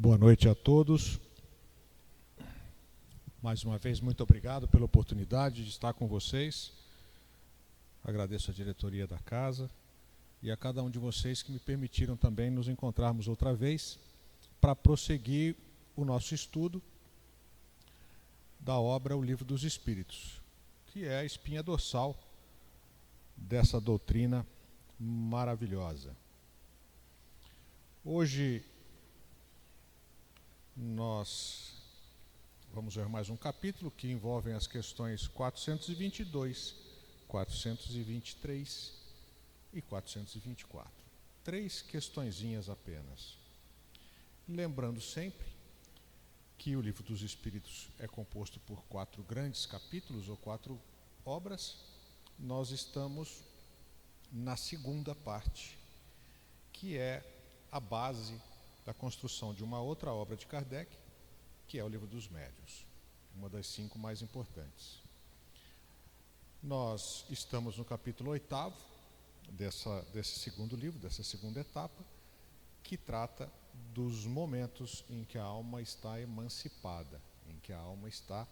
Boa noite a todos. Mais uma vez, muito obrigado pela oportunidade de estar com vocês. Agradeço a diretoria da casa e a cada um de vocês que me permitiram também nos encontrarmos outra vez para prosseguir o nosso estudo da obra O Livro dos Espíritos, que é a espinha dorsal dessa doutrina maravilhosa. Hoje nós vamos ver mais um capítulo que envolve as questões 422, 423 e 424. 3 questõezinhas apenas. Lembrando sempre que o Livro dos Espíritos é composto por 4 grandes capítulos ou 4 obras. Nós estamos na segunda parte, que é a base da construção de uma outra obra de Kardec, que é o Livro dos Médiuns, uma das 5 mais importantes. Nós estamos no capítulo 8º desse segundo livro, dessa segunda etapa, que trata dos momentos em que a alma está emancipada, em que a alma está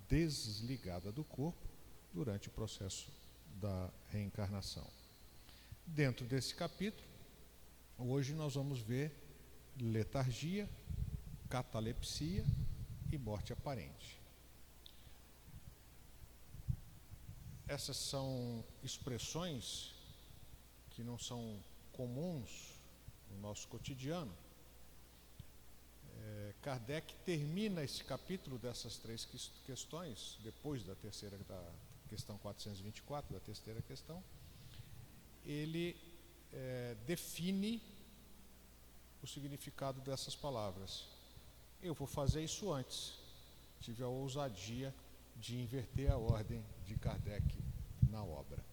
desligada do corpo durante o processo da reencarnação. Dentro desse capítulo, hoje nós vamos ver letargia, catalepsia e morte aparente. Essas são expressões que não são comuns no nosso cotidiano. Kardec termina esse capítulo dessas 3 questões, depois da questão 424, da terceira questão, ele define o significado dessas palavras. Eu vou fazer isso antes. Tive a ousadia de inverter a ordem de Kardec na obra.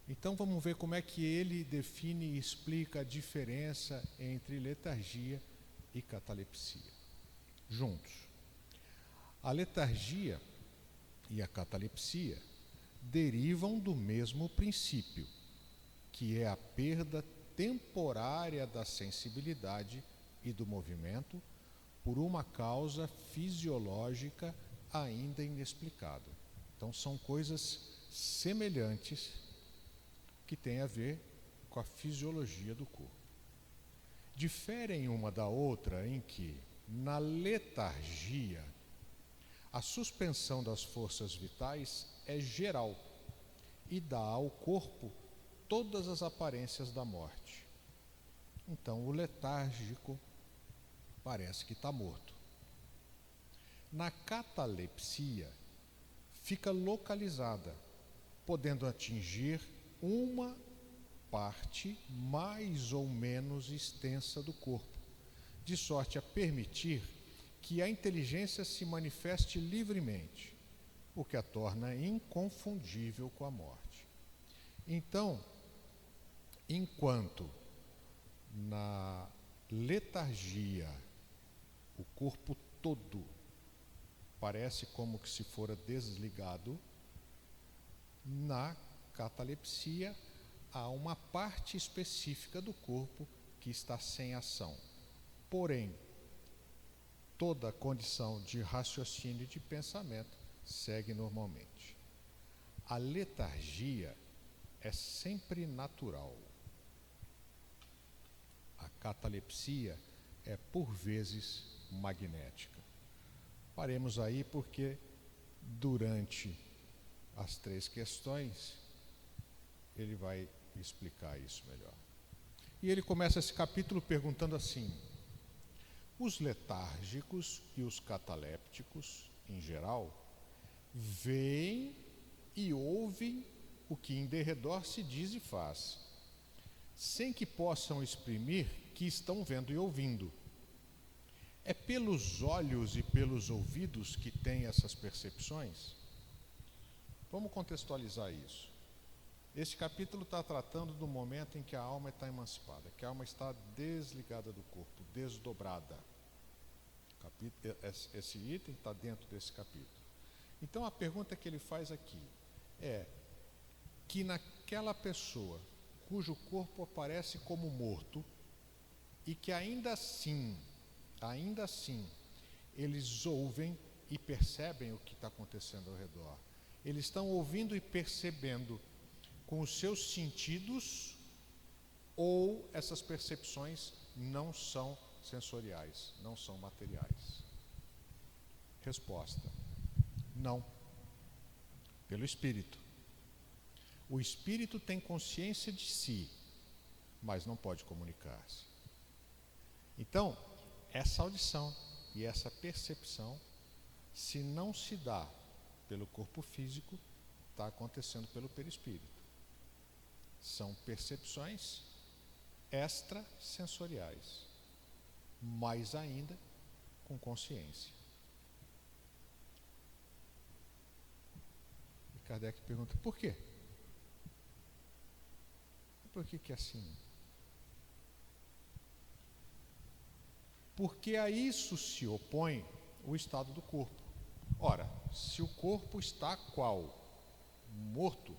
Então vamos ver como é que ele define e explica a diferença entre letargia e catalepsia. Juntos. A letargia e a catalepsia derivam do mesmo princípio, que é a perda temporária da sensibilidade e do movimento por uma causa fisiológica ainda inexplicada. Então são coisas semelhantes que têm a ver com a fisiologia do corpo. Diferem uma da outra em que, na letargia, a suspensão das forças vitais é geral e dá ao corpo todas as aparências da morte. Então, o letárgico parece que está morto. Na catalepsia, fica localizada, podendo atingir uma parte mais ou menos extensa do corpo, de sorte a permitir que a inteligência se manifeste livremente, o que a torna inconfundível com a morte. Então, enquanto na letargia o corpo todo parece como que se fora desligado, na catalepsia há uma parte específica do corpo que está sem ação. Porém, toda a condição de raciocínio e de pensamento segue normalmente. A letargia é sempre natural. A catalepsia é, por vezes, magnética. Paremos aí porque, durante as 3 questões, ele vai explicar isso melhor. E ele começa esse capítulo perguntando assim: os letárgicos e os catalépticos, em geral, veem e ouvem o que em derredor se diz e faz, sem que possam exprimir que estão vendo e ouvindo. É pelos olhos e pelos ouvidos que têm essas percepções? Vamos contextualizar isso. Este capítulo está tratando do momento em que a alma está emancipada, que a alma está desligada do corpo, desdobrada. Esse item está dentro desse capítulo. Então a pergunta que ele faz aqui é que naquela pessoa cujo corpo aparece como morto e que ainda assim ainda assim, eles ouvem e percebem o que está acontecendo ao redor. Eles estão ouvindo e percebendo com os seus sentidos, ou essas percepções não são sensoriais, não são materiais? Resposta: não. Pelo Espírito. O Espírito tem consciência de si, mas não pode comunicar-se. Então, essa audição e essa percepção, se não se dá pelo corpo físico, está acontecendo pelo perispírito. São percepções extrasensoriais, mais ainda com consciência. E Kardec pergunta: por quê? Por que é assim? Porque a isso se opõe o estado do corpo. Ora, se o corpo está qual? Morto,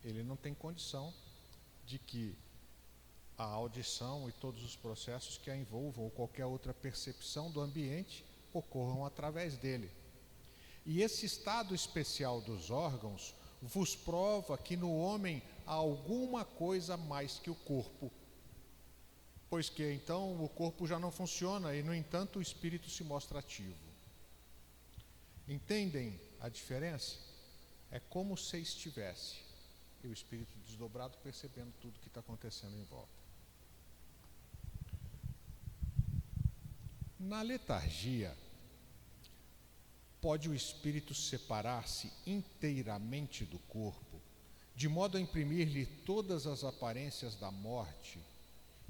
ele não tem condição de que a audição e todos os processos que a envolvam ou qualquer outra percepção do ambiente ocorram através dele. E esse estado especial dos órgãos vos prova que no homem há alguma coisa mais que o corpo, pois que então o corpo já não funciona e, no entanto, o espírito se mostra ativo. Entendem a diferença? É como se estivesse e o espírito desdobrado percebendo tudo que está acontecendo em volta. Na letargia, pode o espírito separar-se inteiramente do corpo, de modo a imprimir-lhe todas as aparências da morte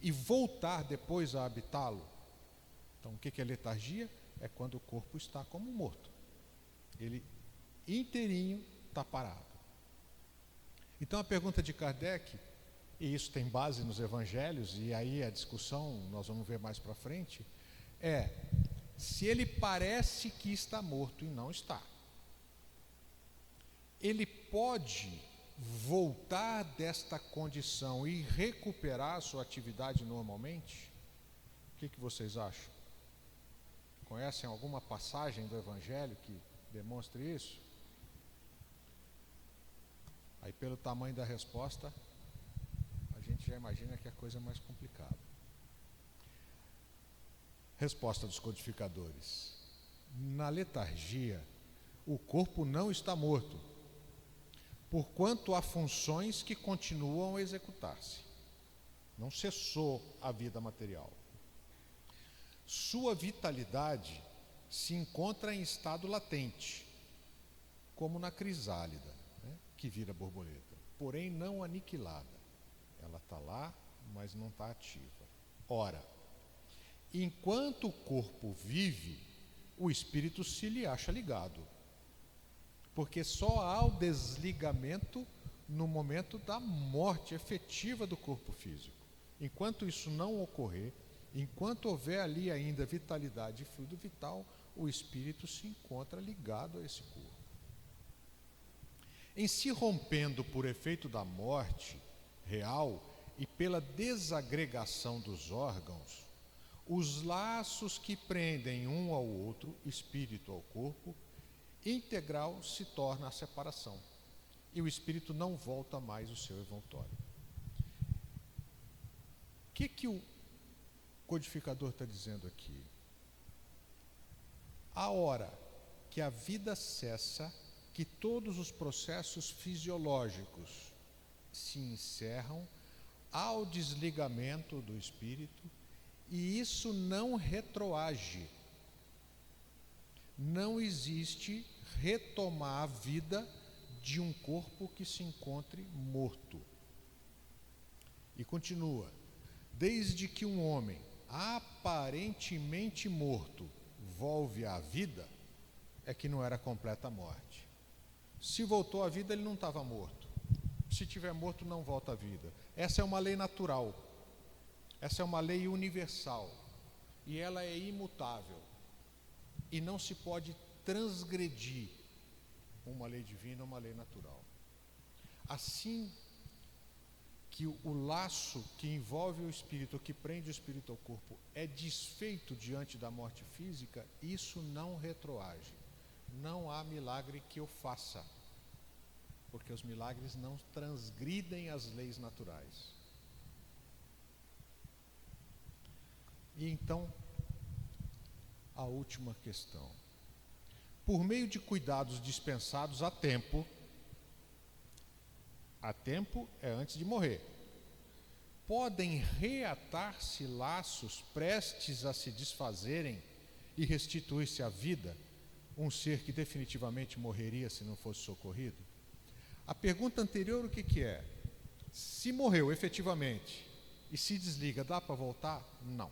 e voltar depois a habitá-lo? Então, o que é letargia? É quando o corpo está como morto. Ele inteirinho está parado. Então, a pergunta de Kardec, e isso tem base nos evangelhos, e aí a discussão nós vamos ver mais para frente, é: se ele parece que está morto e não está, ele pode voltar desta condição e recuperar a sua atividade normalmente? O que vocês acham? Conhecem alguma passagem do Evangelho que demonstre isso? Aí, pelo tamanho da resposta, a gente já imagina que a coisa é mais complicada. Resposta dos codificadores: na letargia, o corpo não está morto, porquanto há funções que continuam a executar-se. Não cessou a vida material. Sua vitalidade se encontra em estado latente, como na crisálida, que vira borboleta, porém não aniquilada. Ela está lá, mas não está ativa. Ora, enquanto o corpo vive, o espírito se lhe acha ligado, porque só há o desligamento no momento da morte efetiva do corpo físico. Enquanto isso não ocorrer, enquanto houver ali ainda vitalidade e fluido vital, o espírito se encontra ligado a esse corpo. Em se rompendo por efeito da morte real e pela desagregação dos órgãos, os laços que prendem um ao outro, espírito ao corpo, integral se torna a separação, e o espírito não volta mais ao seu envoltório. O que o codificador está dizendo aqui? A hora que a vida cessa, que todos os processos fisiológicos se encerram ao desligamento do espírito, e isso não retroage. Não existe retomar a vida de um corpo que se encontre morto. E continua: desde que um homem aparentemente morto volve à vida, é que não era completa a morte. Se voltou à vida, ele não estava morto. Se estiver morto, não volta à vida. Essa é uma lei natural. Essa é uma lei universal. E ela é imutável. E não se pode transgredir uma lei divina, uma lei natural. Assim que o laço que envolve o espírito, que prende o espírito ao corpo, é desfeito diante da morte física, isso não retroage. Não há milagre que o faça, porque os milagres não transgridem as leis naturais. E então, a última questão. Por meio de cuidados dispensados a tempo é antes de morrer, podem reatar-se laços prestes a se desfazerem e restituir-se à vida um ser que definitivamente morreria se não fosse socorrido? A pergunta anterior, o que é? Se morreu efetivamente e se desliga, dá para voltar? Não.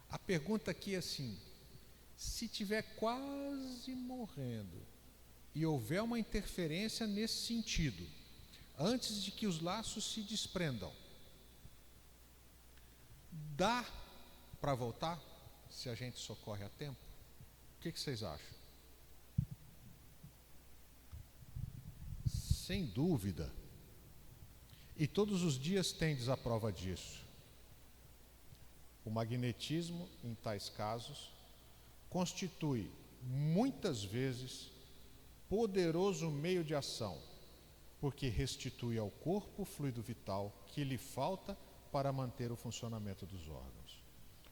A pergunta aqui é assim: se tiver quase morrendo e houver uma interferência nesse sentido, antes de que os laços se desprendam, dá para voltar se a gente socorre a tempo? O que vocês acham? Sem dúvida. E todos os dias tendes a prova disso. O magnetismo, em tais casos, constitui muitas vezes poderoso meio de ação, porque restitui ao corpo o fluido vital que lhe falta para manter o funcionamento dos órgãos.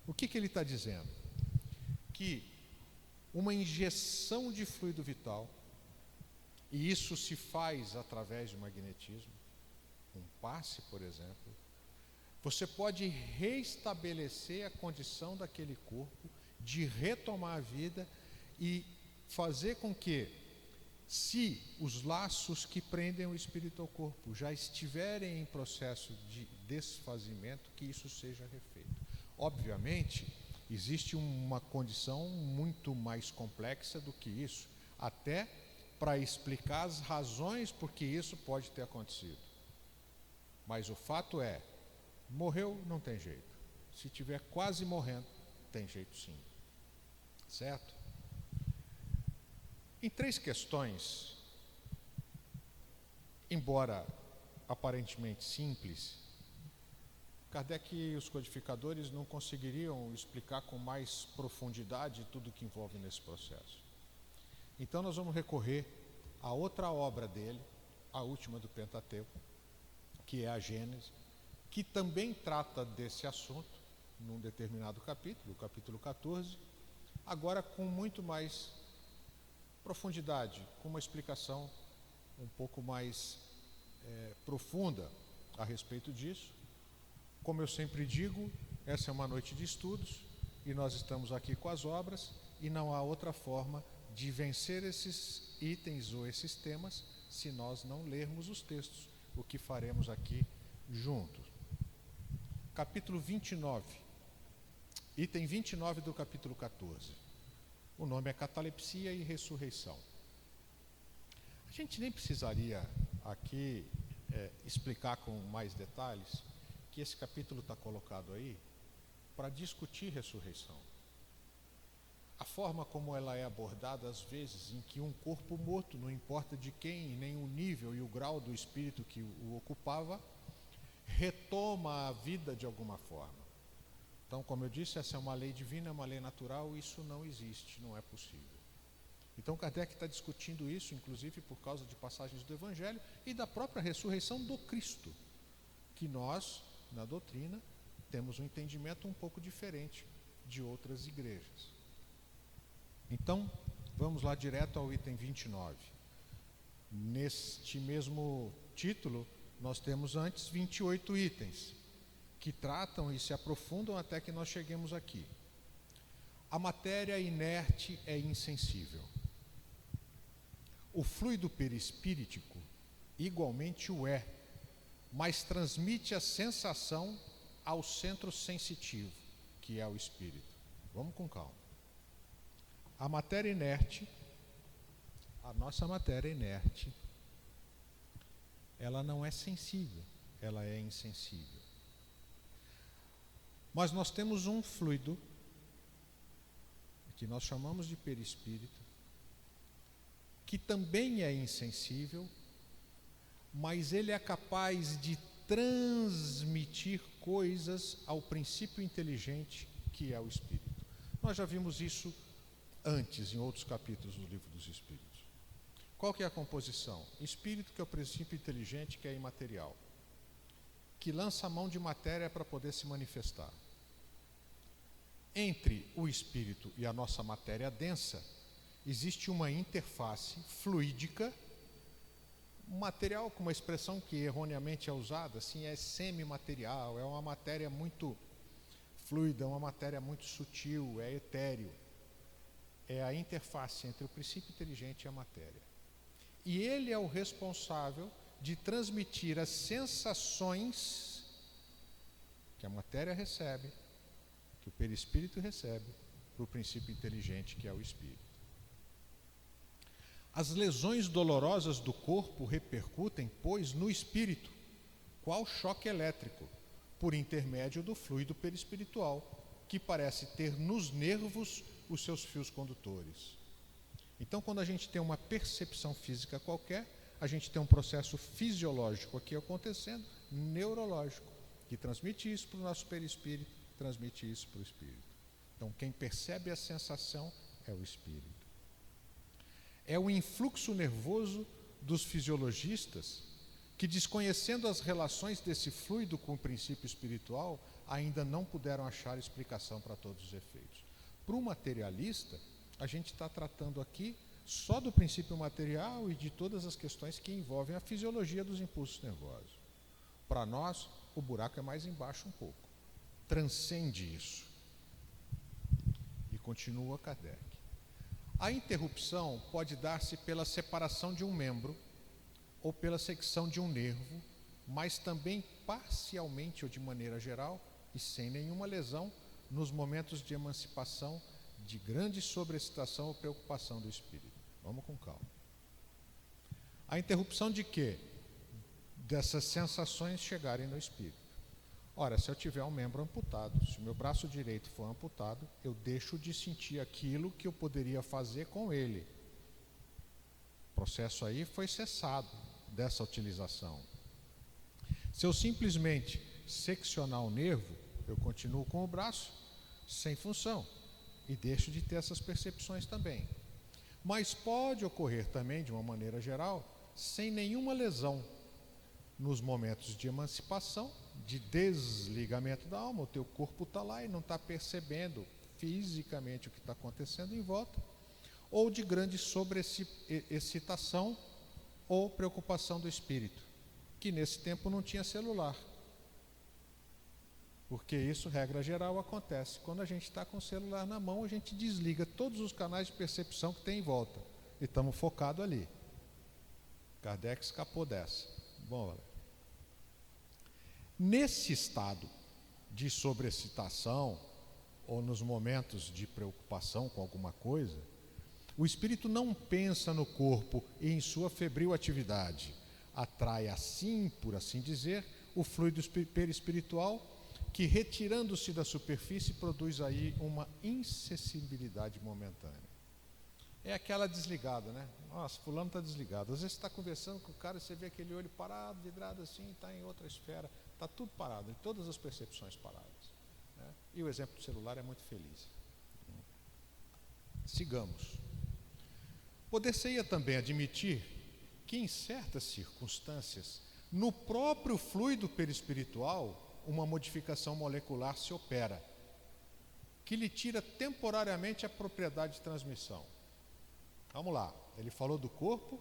O que ele está dizendo? Que uma injeção de fluido vital, e isso se faz através de magnetismo, um passe, por exemplo, você pode reestabelecer a condição daquele corpo, de retomar a vida e fazer com que, se os laços que prendem o espírito ao corpo já estiverem em processo de desfazimento, que isso seja refeito. Obviamente, existe uma condição muito mais complexa do que isso, até para explicar as razões por que isso pode ter acontecido. Mas o fato é, morreu, não tem jeito. Se estiver quase morrendo, tem jeito sim. Certo? Em 3 questões, embora aparentemente simples, Kardec e os codificadores não conseguiriam explicar com mais profundidade tudo que envolve nesse processo. Então nós vamos recorrer a outra obra dele, a última do Pentateuco, que é a Gênesis, que também trata desse assunto, num determinado capítulo, o capítulo 14, agora com muito mais profundidade, com uma explicação um pouco mais profunda a respeito disso. Como eu sempre digo, essa é uma noite de estudos e nós estamos aqui com as obras e não há outra forma de vencer esses itens ou esses temas se nós não lermos os textos, o que faremos aqui juntos. Capítulo 29, item 29 do capítulo 14. O nome é Catalepsia e Ressurreição. A gente nem precisaria aqui explicar com mais detalhes que esse capítulo está colocado aí para discutir ressurreição. A forma como ela é abordada, às vezes, em que um corpo morto, não importa de quem, nem o nível e o grau do espírito que o ocupava, retoma a vida de alguma forma. Então, como eu disse, essa é uma lei divina, é uma lei natural, isso não existe, não é possível. Então, Kardec está discutindo isso, inclusive por causa de passagens do Evangelho e da própria ressurreição do Cristo, que nós, na doutrina, temos um entendimento um pouco diferente de outras igrejas. Então, vamos lá direto ao item 29. Neste mesmo título, nós temos antes 28 itens, que tratam e se aprofundam até que nós cheguemos aqui. A matéria inerte é insensível. O fluido perispíritico igualmente o é, mas transmite a sensação ao centro sensitivo, que é o espírito. Vamos com calma. A matéria inerte, a nossa matéria inerte, ela não é sensível, ela é insensível. Mas nós temos um fluido, que nós chamamos de perispírito, que também é insensível, mas ele é capaz de transmitir coisas ao princípio inteligente que é o Espírito. Nós já vimos isso antes, em outros capítulos do Livro dos Espíritos. Qual que é a composição? Espírito, que é o princípio inteligente, que é imaterial, que lança a mão de matéria para poder se manifestar. Entre o Espírito e a nossa matéria densa, existe uma interface fluídica, material, com uma expressão que erroneamente é usada, assim, é semimaterial, é uma matéria muito fluida, uma matéria muito sutil, é etéreo. É a interface entre o princípio inteligente e a matéria. E ele é o responsável de transmitir as sensações que a matéria recebe, que o perispírito recebe, para o princípio inteligente, que é o espírito. As lesões dolorosas do corpo repercutem, pois, no espírito, qual choque elétrico, por intermédio do fluido perispiritual, que parece ter nos nervos os seus fios condutores. Então, quando a gente tem uma percepção física qualquer, a gente tem um processo fisiológico aqui acontecendo, neurológico, que transmite isso para o nosso perispírito, transmite isso para o espírito. Então, quem percebe a sensação é o espírito. É o influxo nervoso dos fisiologistas que, desconhecendo as relações desse fluido com o princípio espiritual, ainda não puderam achar explicação para todos os efeitos. Para o materialista, a gente está tratando aqui só do princípio material e de todas as questões que envolvem a fisiologia dos impulsos nervosos. Para nós, o buraco é mais embaixo um pouco. Transcende isso. E continua Kardec. A interrupção pode dar-se pela separação de um membro ou pela secção de um nervo, mas também parcialmente ou de maneira geral e sem nenhuma lesão nos momentos de emancipação, de grande sobreexcitação ou preocupação do espírito. Vamos com calma. A interrupção de quê? Dessas sensações chegarem no espírito. Ora, se eu tiver um membro amputado, se o meu braço direito for amputado, eu deixo de sentir aquilo que eu poderia fazer com ele. O processo aí foi cessado dessa utilização. Se eu simplesmente seccionar o nervo, eu continuo com o braço sem função e deixo de ter essas percepções também. Mas pode ocorrer também, de uma maneira geral, sem nenhuma lesão, nos momentos de emancipação, de desligamento da alma. O teu corpo está lá e não está percebendo fisicamente o que está acontecendo em volta, ou de grande sobreexcitação ou preocupação do espírito, que nesse tempo não tinha celular. Porque isso, regra geral, acontece. Quando a gente está com o celular na mão, a gente desliga todos os canais de percepção que tem em volta. E estamos focados ali. Kardec escapou dessa. Bom, olha. Nesse estado de sobreexcitação, ou nos momentos de preocupação com alguma coisa, o espírito não pensa no corpo e em sua febril atividade. Atrai assim, por assim dizer, o fluido perispiritual, que, retirando-se da superfície, produz aí uma insensibilidade momentânea. É aquela desligada, né? Nossa, fulano está desligado. Às vezes você está conversando com o cara e você vê aquele olho parado, vidrado assim, está em outra esfera. Está tudo parado, todas as percepções paradas. Né? E o exemplo do celular é muito feliz. Sigamos. Poder-se-ia também admitir que, em certas circunstâncias, no próprio fluido perispiritual, uma modificação molecular se opera, que lhe tira temporariamente a propriedade de transmissão. Vamos lá, ele falou do corpo,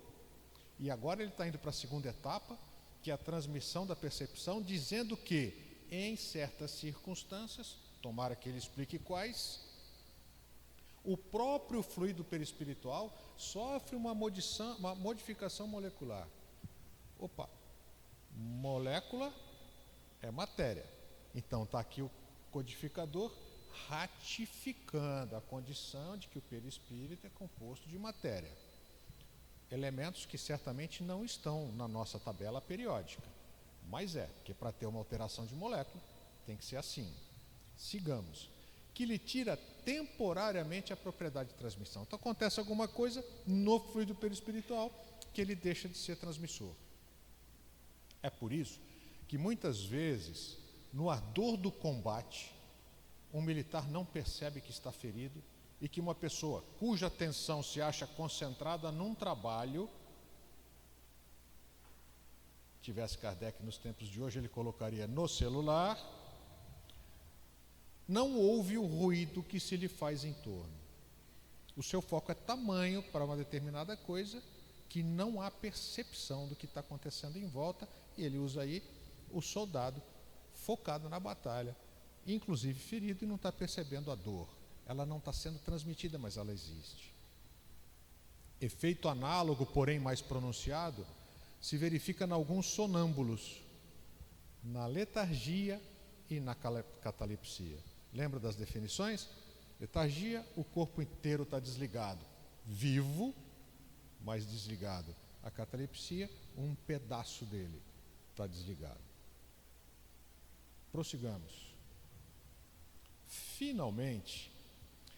e agora ele está indo para a segunda etapa, que é a transmissão da percepção, dizendo que, em certas circunstâncias, tomara que ele explique quais, o próprio fluido perispiritual sofre uma modificação molecular. Opa, molécula é matéria. Então está aqui o codificador ratificando a condição de que o perispírito é composto de matéria. Elementos que certamente não estão na nossa tabela periódica, mas porque para ter uma alteração de molécula tem que ser assim. Sigamos. Que lhe tira temporariamente a propriedade de transmissão. Então acontece alguma coisa no fluido perispiritual que ele deixa de ser transmissor. É por isso que muitas vezes, no ardor do combate, um militar não percebe que está ferido e que uma pessoa cuja atenção se acha concentrada num trabalho, tivesse Kardec nos tempos de hoje, ele colocaria no celular, não ouve o ruído que se lhe faz em torno. O seu foco é tamanho para uma determinada coisa que não há percepção do que está acontecendo em volta, e ele usa aí o soldado focado na batalha, inclusive ferido, e não está percebendo a dor. Ela não está sendo transmitida, mas ela existe. Efeito análogo, porém mais pronunciado, se verifica em alguns sonâmbulos, na letargia e na catalepsia. Lembra das definições? Letargia, o corpo inteiro está desligado, vivo, mas desligado. A catalepsia, um pedaço dele está desligado. Prossigamos. Finalmente,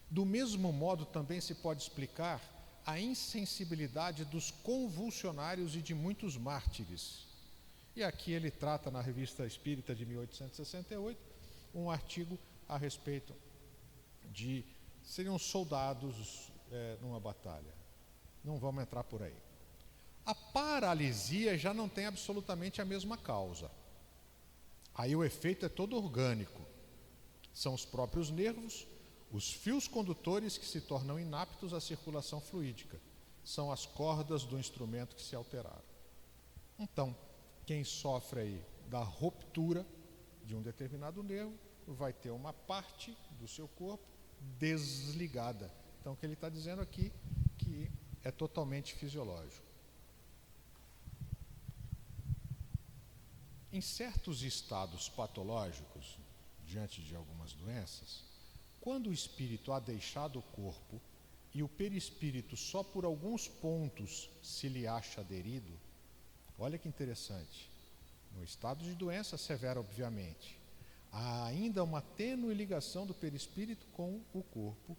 do mesmo modo também se pode explicar a insensibilidade dos convulsionários e de muitos mártires. E aqui ele trata na Revista Espírita de 1868 um artigo a respeito de seriam soldados numa batalha. Não vamos entrar por aí. A paralisia já não tem absolutamente a mesma causa. Aí o efeito é todo orgânico. São os próprios nervos, os fios condutores que se tornam inaptos à circulação fluídica. São as cordas do instrumento que se alteraram. Então, quem sofre aí da ruptura de um determinado nervo vai ter uma parte do seu corpo desligada. Então, o que ele está dizendo aqui que é totalmente fisiológico. Em certos estados patológicos, diante de algumas doenças, quando o espírito ha deixado o corpo e o perispírito só por alguns pontos se lhe acha aderido, olha que interessante, no estado de doença severa, obviamente, há ainda uma tênue ligação do perispírito com o corpo,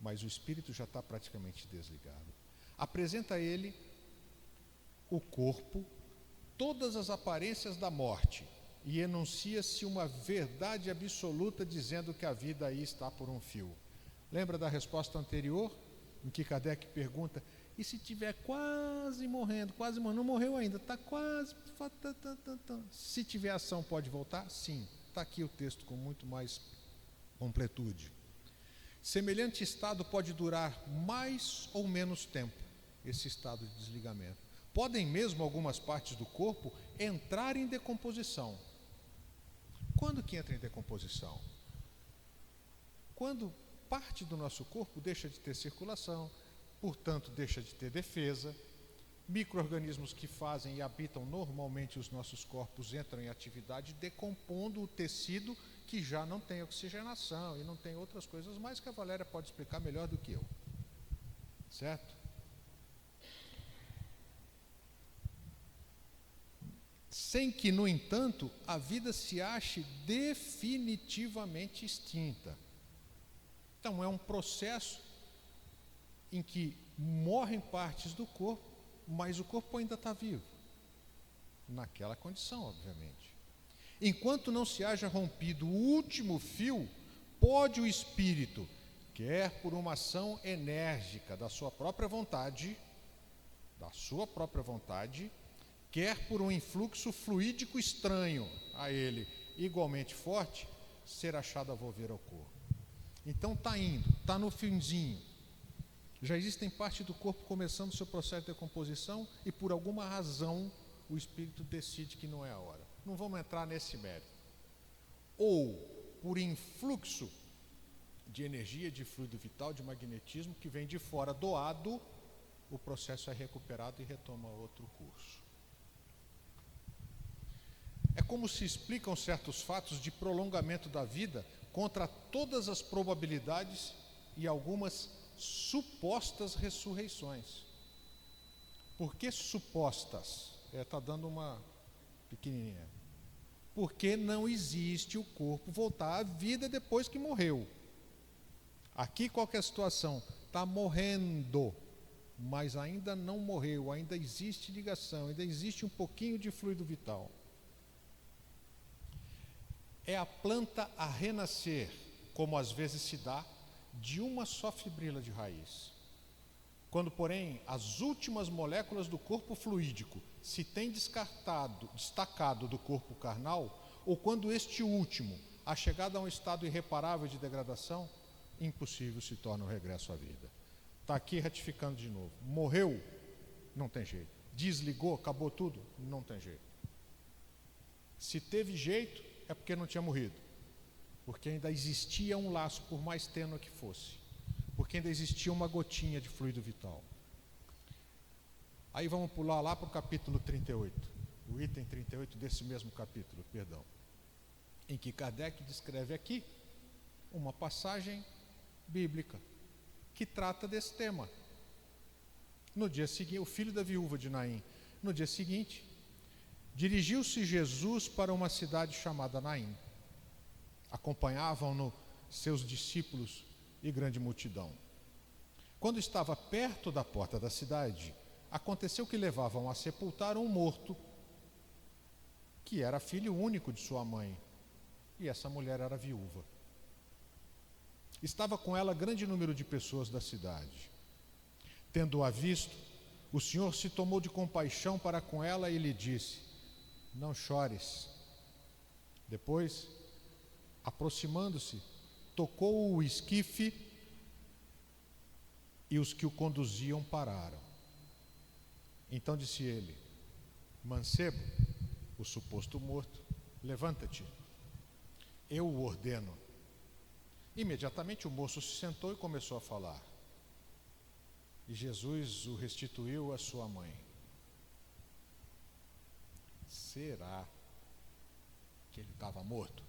mas o espírito já está praticamente desligado. Apresenta a ele o corpo, todas as aparências da morte, e enuncia-se uma verdade absoluta dizendo que a vida aí está por um fio. Lembra da resposta anterior, em que Kardec pergunta, e se estiver quase morrendo, não morreu ainda, está quase, se tiver ação pode voltar? Sim, está aqui o texto com muito mais completude. Semelhante estado pode durar mais ou menos tempo, esse estado de desligamento. Podem mesmo algumas partes do corpo entrar em decomposição. Quando que entra em decomposição? Quando parte do nosso corpo deixa de ter circulação, portanto deixa de ter defesa, micro-organismos que fazem e habitam normalmente os nossos corpos entram em atividade decompondo o tecido que já não tem oxigenação e não tem outras coisas mais que a Valéria pode explicar melhor do que eu. Certo? Sem que, no entanto, a vida se ache definitivamente extinta. Então, é um processo em que morrem partes do corpo, mas o corpo ainda está vivo. Naquela condição, obviamente. Enquanto não se haja rompido o último fio, pode o espírito, quer por uma ação enérgica da sua própria vontade, quer por um influxo fluídico estranho a ele, igualmente forte, ser achado a volver ao corpo. Então está indo, está no finzinho. Já existem parte do corpo começando o seu processo de decomposição e por alguma razão o espírito decide que não é a hora. Não vamos entrar nesse mérito. Ou por influxo de energia, de fluido vital, de magnetismo que vem de fora doado, o processo é recuperado e retoma outro curso. É como se explicam certos fatos de prolongamento da vida contra todas as probabilidades e algumas supostas ressurreições. Por que supostas? Está dando uma pequenininha. Porque não existe o corpo voltar à vida depois que morreu. Aqui qual que é a situação? Está morrendo, mas ainda não morreu, ainda existe ligação, ainda existe um pouquinho de fluido vital. é a planta a renascer, como às vezes se dá, de uma só fibrila de raiz. Quando, porém, as últimas moléculas do corpo fluídico se têm destacado do corpo carnal, ou quando este último há chegado a um estado irreparável de degradação, impossível se torna o regresso à vida. Está aqui ratificando de novo. Morreu? Não tem jeito. Desligou? Acabou tudo? Não tem jeito. Se teve jeito, é porque não tinha morrido. Porque ainda existia um laço, por mais tênue que fosse. Porque ainda existia uma gotinha de fluido vital. Aí vamos pular lá para o capítulo 38, o item 38 desse mesmo capítulo, perdão, em que Kardec descreve aqui uma passagem bíblica que trata desse tema. No dia seguinte, o filho da viúva de Naim, no dia seguinte, dirigiu-se Jesus para uma cidade chamada Naim. Acompanhavam-no seus discípulos e grande multidão. Quando estava perto da porta da cidade, aconteceu que levavam a sepultar um morto, que era filho único de sua mãe, e essa mulher era viúva. Estava com ela grande número de pessoas da cidade. Tendo-a visto, o Senhor se tomou de compaixão para com ela e lhe disse: não chores. Depois, aproximando-se, tocou o esquife e os que o conduziam pararam. Então disse ele: mancebo, o suposto morto, levanta-te, eu o ordeno. Imediatamente o moço se sentou e começou a falar. E Jesus o restituiu à sua mãe. Será que ele estava morto?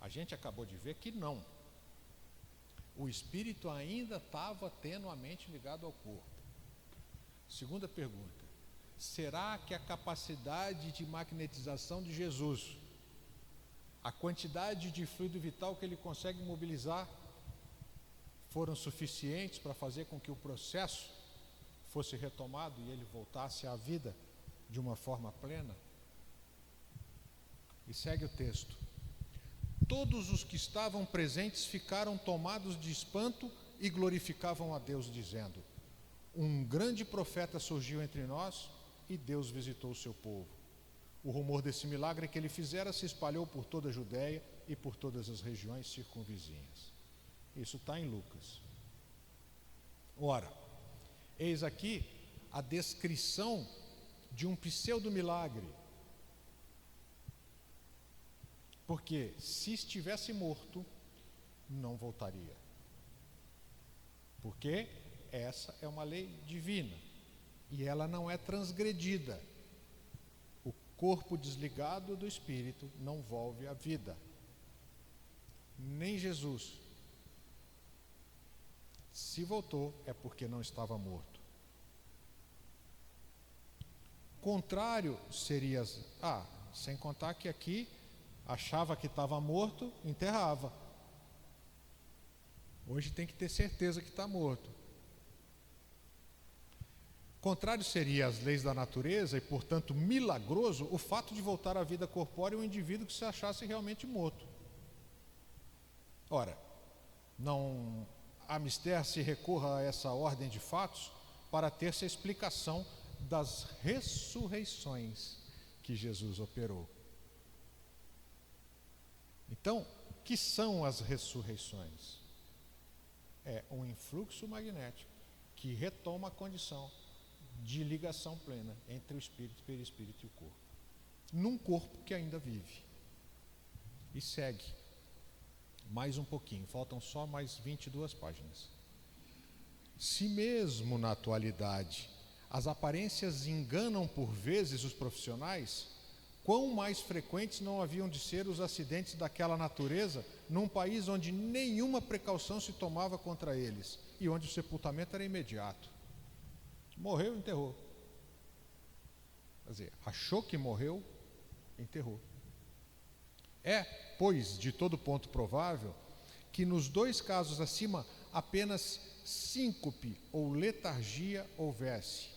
A gente acabou de ver que não. O espírito ainda estava tenuamente ligado ao corpo. Segunda pergunta: será que a capacidade de magnetização de Jesus, a quantidade de fluido vital que ele consegue mobilizar, foram suficientes para fazer com que o processo fosse retomado e ele voltasse à vida de uma forma plena? E segue o texto: todos os que estavam presentes ficaram tomados de espanto e glorificavam a Deus, dizendo: um grande profeta surgiu entre nós e Deus visitou o seu povo. O rumor desse milagre que ele fizera se espalhou por toda a Judéia e por todas as regiões circunvizinhas. Isso está em Lucas. Ora, eis aqui a descrição de um pseudo-milagre. Porque se estivesse morto, não voltaria. Porque essa é uma lei divina e ela não é transgredida. O corpo desligado do espírito não volve à vida. Nem Jesus. Se voltou, é porque não estava morto. Contrário seria... sem contar que aqui achava que estava morto, enterrava. Hoje tem que ter certeza que está morto. Contrário seria as leis da natureza e, portanto, milagroso o fato de voltar à vida corpórea um indivíduo que se achasse realmente morto. Ora, não há mister se recorra a essa ordem de fatos para ter-se a explicação das ressurreições que Jesus operou. Então, o que são as ressurreições? É um influxo magnético que retoma a condição de ligação plena entre o espírito, perispírito e o corpo, num corpo que ainda vive. E segue mais um pouquinho, faltam só mais 22 páginas. Se mesmo na atualidade as aparências enganam por vezes os profissionais, quão mais frequentes não haviam de ser os acidentes daquela natureza num país onde nenhuma precaução se tomava contra eles e onde o sepultamento era imediato. Morreu, enterrou. Quer dizer, achou que morreu, enterrou. É, pois, de todo ponto provável que nos dois casos acima apenas síncope ou letargia houvesse.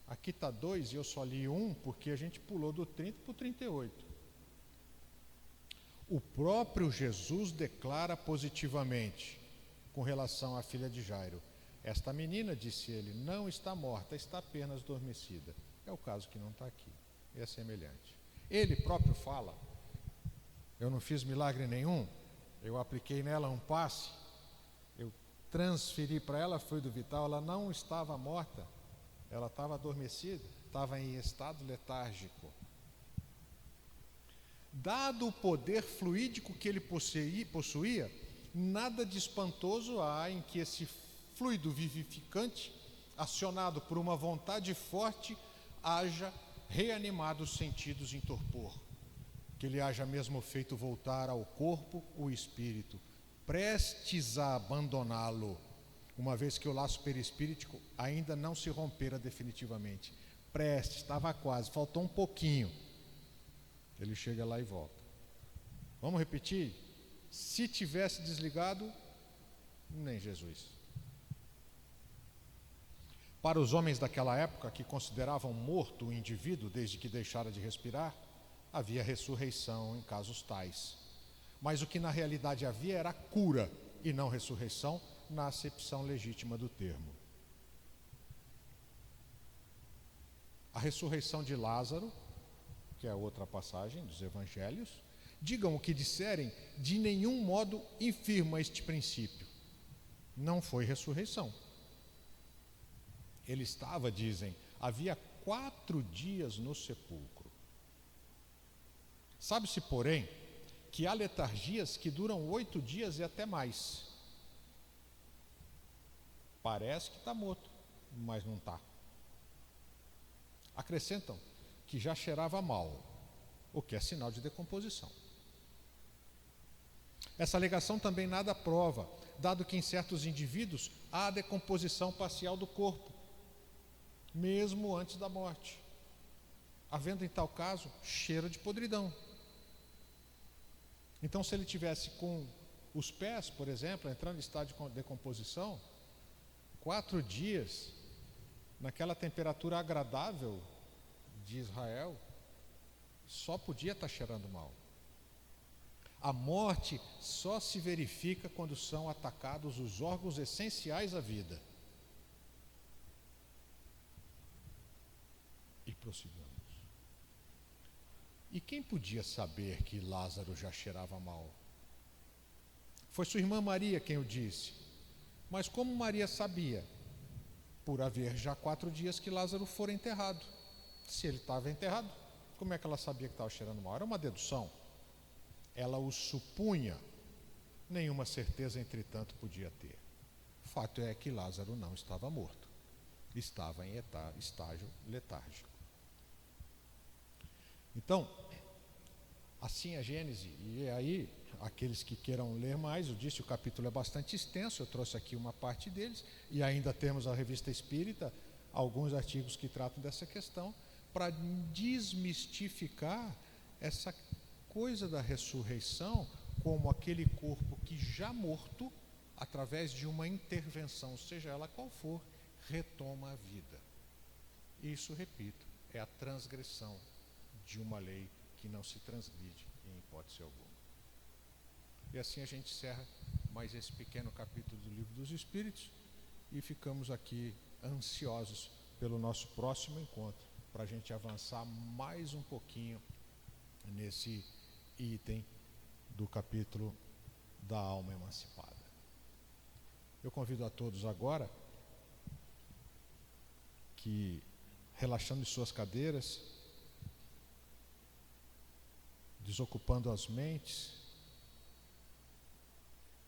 Aqui está 2 e eu só li 1 porque a gente pulou do 30 para o 38. O próprio Jesus declara positivamente com relação à filha de Jairo: esta menina, disse ele, não está morta, está apenas adormecida. É o caso que não está aqui, é semelhante. Ele próprio fala: eu não fiz milagre nenhum, eu apliquei nela um passe, eu transferi para ela fluido vital, ela não estava morta, ela estava adormecida, estava em estado letárgico. Dado o poder fluídico que ele possuía, nada de espantoso há em que esse fluido vivificante, acionado por uma vontade forte, haja reanimado os sentidos em torpor, que ele haja mesmo feito voltar ao corpo o espírito, prestes a abandoná-lo, uma vez que o laço perispíritico ainda não se rompera definitivamente. Prestes, estava quase, faltou um pouquinho. Ele chega lá e volta. Vamos repetir? Se tivesse desligado, nem Jesus. Para os homens daquela época, que consideravam morto o indivíduo desde que deixara de respirar, havia ressurreição em casos tais. Mas o que na realidade havia era cura e não ressurreição, na acepção legítima do termo. A ressurreição de Lázaro, que é outra passagem dos evangelhos, digam o que disserem, de nenhum modo infirma este princípio. Não foi ressurreição. Ele estava, dizem, havia 4 dias no sepulcro. Sabe-se, porém, que há letargias que duram 8 dias e até mais. Parece que está morto, mas não está. Acrescentam que já cheirava mal, o que é sinal de decomposição. Essa alegação também nada prova, dado que em certos indivíduos há a decomposição parcial do corpo, mesmo antes da morte, havendo em tal caso cheiro de podridão. Então, se ele tivesse com os pés, por exemplo, entrando em estado de decomposição, 4 dias, naquela temperatura agradável de Israel, só podia estar cheirando mal. A morte só se verifica quando são atacados os órgãos essenciais à vida. E prossigamos. E quem podia saber que Lázaro já cheirava mal? Foi sua irmã Maria quem o disse. Mas como Maria sabia? Por haver já 4 dias que Lázaro fora enterrado. Se ele estava enterrado, como é que ela sabia que estava cheirando mal? Era uma dedução. Ela o supunha. Nenhuma certeza, entretanto, podia ter. O fato é que Lázaro não estava morto. Estava em estágio letárgico. Então, assim a Gênese, e aí, aqueles que queiram ler mais, eu disse, o capítulo é bastante extenso, eu trouxe aqui uma parte deles, e ainda temos a Revista Espírita, alguns artigos que tratam dessa questão, para desmistificar essa coisa da ressurreição como aquele corpo que já morto, através de uma intervenção, seja ela qual for, retoma a vida. Isso, repito, é a transgressão de uma lei que não se transgride em hipótese alguma. E assim a gente encerra mais esse pequeno capítulo do Livro dos Espíritos e ficamos aqui ansiosos pelo nosso próximo encontro, para a gente avançar mais um pouquinho nesse item do capítulo da alma emancipada. Eu convido a todos agora que, relaxando em suas cadeiras, desocupando as mentes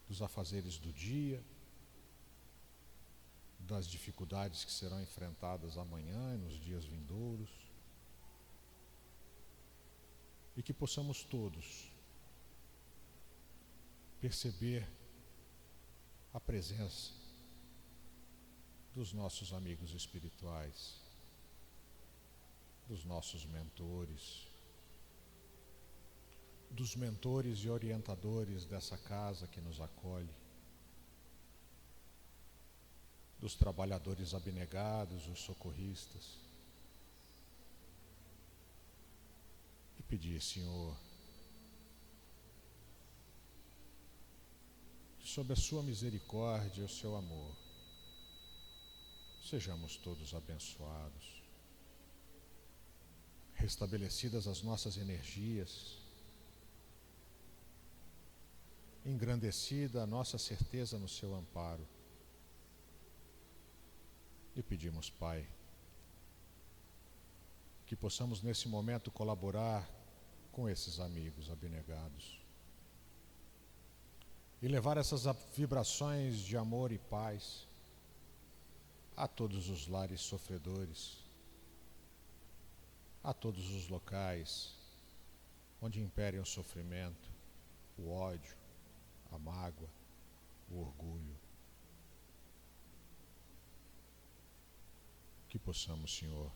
dos afazeres do dia, das dificuldades que serão enfrentadas amanhã e nos dias vindouros, e que possamos todos perceber a presença dos nossos amigos espirituais, dos nossos mentores, dos mentores e orientadores dessa casa que nos acolhe, dos trabalhadores abnegados, os socorristas, e pedir, Senhor, sob a sua misericórdia e o seu amor, sejamos todos abençoados, restabelecidas as nossas energias, engrandecida a nossa certeza no seu amparo. E pedimos, Pai, que possamos nesse momento colaborar com esses amigos abnegados e levar essas vibrações de amor e paz a todos os lares sofredores, a todos os locais onde impere o sofrimento, o ódio, a mágoa, o orgulho. Que possamos, Senhor,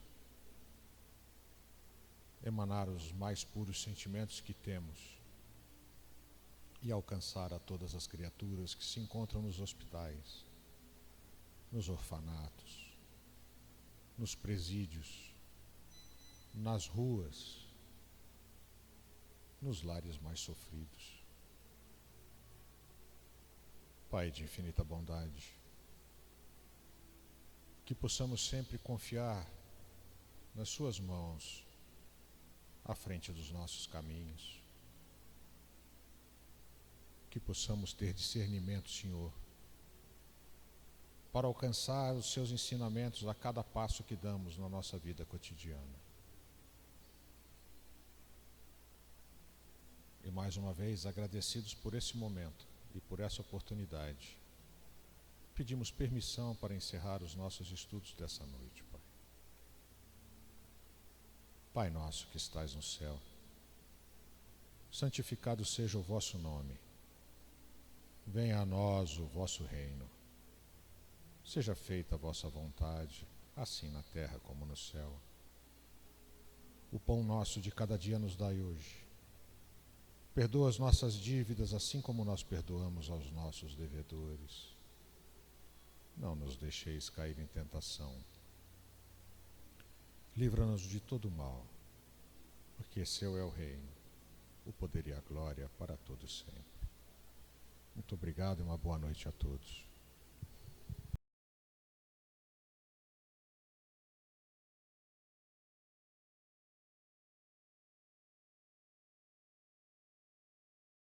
emanar os mais puros sentimentos que temos e alcançar a todas as criaturas que se encontram nos hospitais, nos orfanatos, nos presídios, nas ruas, nos lares mais sofridos. Pai de infinita bondade, que possamos sempre confiar nas suas mãos à frente dos nossos caminhos, que possamos ter discernimento, Senhor, para alcançar os seus ensinamentos a cada passo que damos na nossa vida cotidiana. E mais uma vez, agradecidos por esse momento e por essa oportunidade, pedimos permissão para encerrar os nossos estudos dessa noite, Pai. Pai nosso que estais no céu, santificado seja o vosso nome. Venha a nós o vosso reino. Seja feita a vossa vontade, assim na terra como no céu. O pão nosso de cada dia nos dai hoje. Perdoa as nossas dívidas, assim como nós perdoamos aos nossos devedores. Não nos deixeis cair em tentação. Livra-nos de todo mal, porque seu é o reino, o poder e a glória para todos sempre. Muito obrigado e uma boa noite a todos.